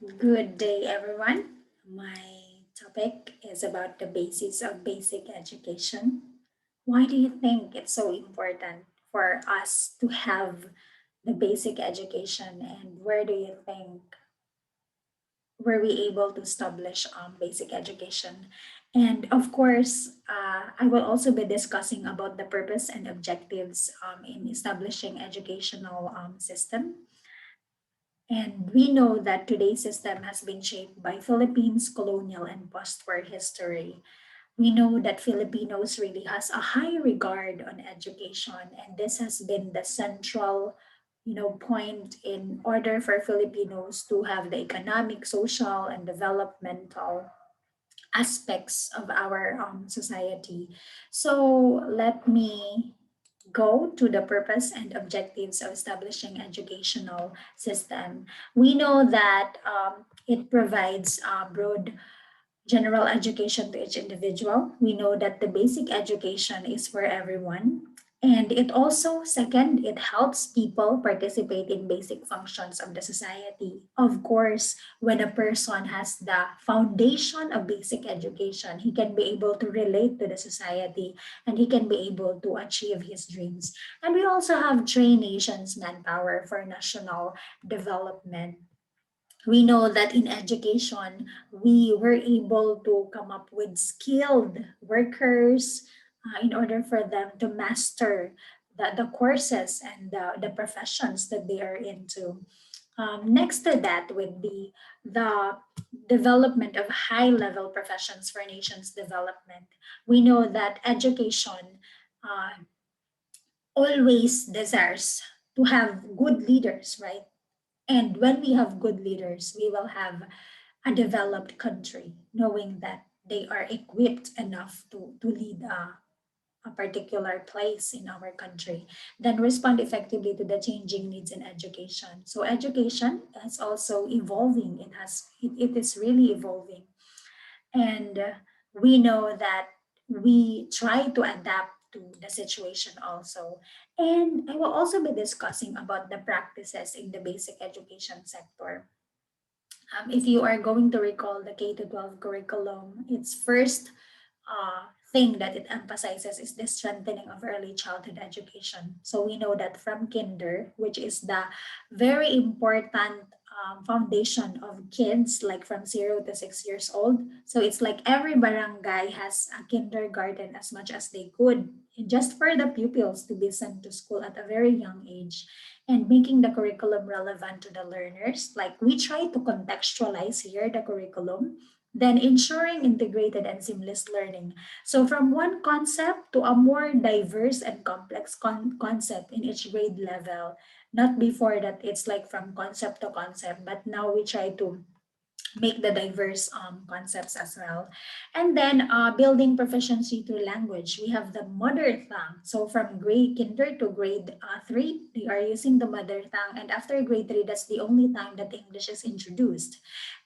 Good day, everyone. My topic is about the basis of basic education. Why do you think it's so important for us to have the basic education, and where do you think were we able to establish basic education? And of course, I will also be discussing about the purpose and objectives in establishing educational system. And we know that today's system has been shaped by Philippines' colonial and post-war history. We know that Filipinos really has a high regard on education, and this has been the central, point in order for Filipinos to have the economic, social, and developmental aspects of our society. So let me go to the purpose and objectives of establishing educational system. We know that it provides broad general education to each individual. We know that the basic education is for everyone. And it also, second, it helps people participate in basic functions of the society. Of course, when a person has the foundation of basic education, he can be able to relate to the society and he can be able to achieve his dreams. And we also have train nations manpower for national development. We know that in education, we were able to come up with skilled workers in order for them to master the courses and the professions that they are into. Next to that would be the development of high level professions for nation's development. We know that education uh, always desires to have good leaders, right? And when we have good leaders, we will have a developed country, knowing that they are equipped enough to lead a particular place in our country, then respond effectively to the changing needs in education. So education is also evolving. It is really evolving. And we know that we try to adapt to the situation also. And I will also be discussing about the practices in the basic education sector. If you are going to recall the K to 12 curriculum, its first thing that it emphasizes is the strengthening of early childhood education. So we know that from kinder, which is the very important foundation of kids, like from 0 to 6 years old. So it's like every barangay has a kindergarten as much as they could, just for the pupils to be sent to school at a very young age and making the curriculum relevant to the learners. Like we try to contextualize here the curriculum, then ensuring integrated and seamless learning. So from one concept to a more diverse and complex concept in each grade level. Not before that it's like from concept to concept, but now we try to make the diverse concepts as well. And then building proficiency through language. We have the mother tongue. So from grade kinder to grade 3, they are using the mother tongue. And after grade 3, that's the only time that English is introduced.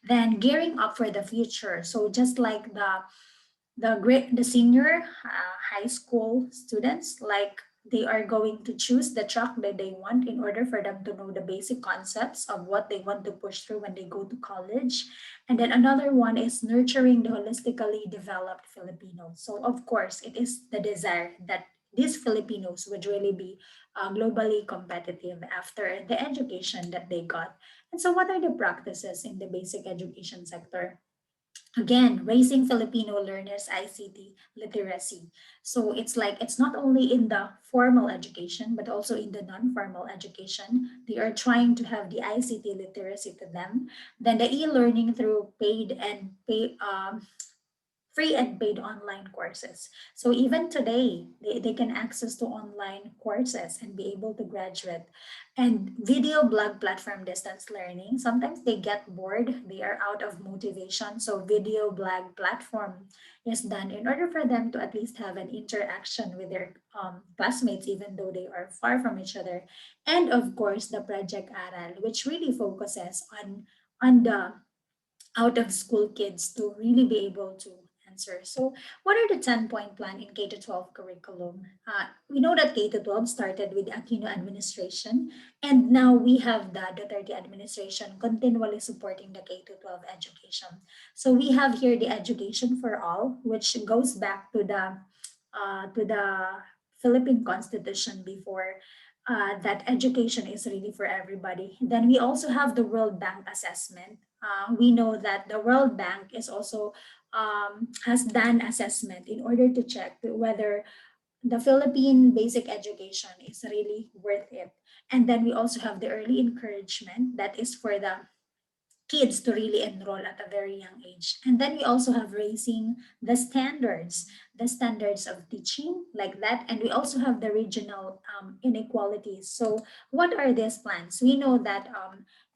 Then gearing up for the future. So just like the senior high school students, like they are going to choose the track that they want in order for them to know the basic concepts of what they want to push through when they go to college. And then another one is nurturing the holistically developed Filipinos. So of course it is the desire that these Filipinos would really be globally competitive after the education that they got. And so what are the practices in the basic education sector? Again, raising Filipino learners ICT literacy. So it's like it's not only in the formal education but also in the non-formal education. They are trying to have the ICT literacy to them. Then the e-learning through free and paid online courses. So even today, they can access to online courses and be able to graduate. And video blog platform distance learning, sometimes they get bored, they are out of motivation. So video blog platform is done in order for them to at least have an interaction with their classmates, even though they are far from each other. And of course, the Project Aral, which really focuses on the out of school kids to really be able to answer. So, what are the 10-point plan in K to 12 curriculum? We know that K to 12 started with the Aquino administration, and now we have the Duterte administration continually supporting the K to 12 education. So, we have here the education for all, which goes back to the Philippine Constitution before, that education is really for everybody. Then we also have the World Bank assessment. We know that the World Bank is also has done assessment in order to check whether the Philippine basic education is really worth it. And then we also have the early encouragement that is for the kids to really enroll at a very young age. And then we also have raising the standards of teaching like that. And we also have the regional inequalities. So, what are these plans? We know that,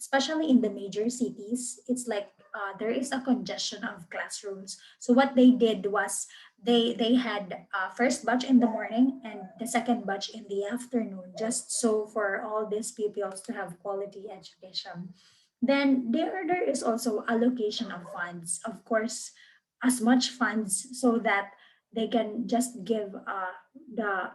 especially in the major cities, it's like there is a congestion of classrooms. So, what they did was they had first batch in the morning and the second batch in the afternoon, just so for all these pupils to have quality education. Then there is also allocation of funds, of course, as much funds so that they can just give the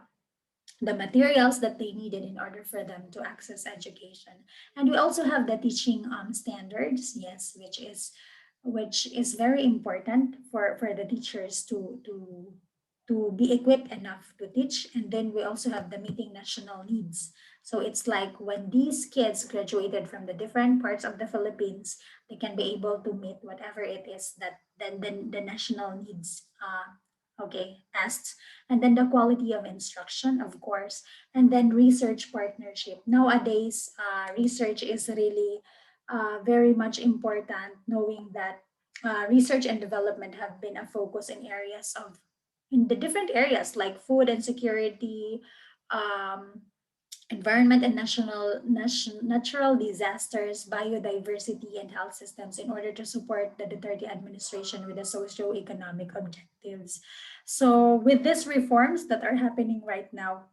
the materials that they needed in order for them to access education. And we also have the teaching standards, yes, which is very important for the teachers to be equipped enough to teach. And then we also have the meeting national needs. So it's like when these kids graduated from the different parts of the Philippines, they can be able to meet whatever it is that then the national needs okay asked. And then the quality of instruction, of course, and then research partnership. Nowadays, research is really very much important, knowing that research and development have been a focus in the different areas like food and security, um, environment and natural disasters, biodiversity, and health systems in order to support the Duterte administration with the socio-economic objectives. So, with these reforms that are happening right now,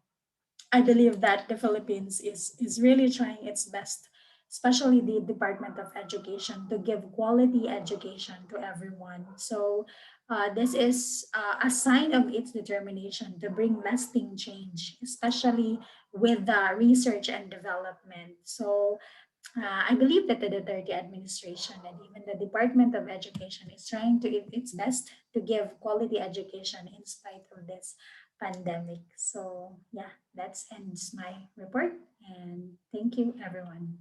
I believe that the Philippines is really trying its best, especially the Department of Education, to give quality education to everyone. So, this is a sign of its determination to bring lasting change, especially with the research and development. So, I believe that the Duterte administration and even the Department of Education is trying to its best to give quality education in spite of this pandemic. So yeah, that ends my report, and thank you everyone.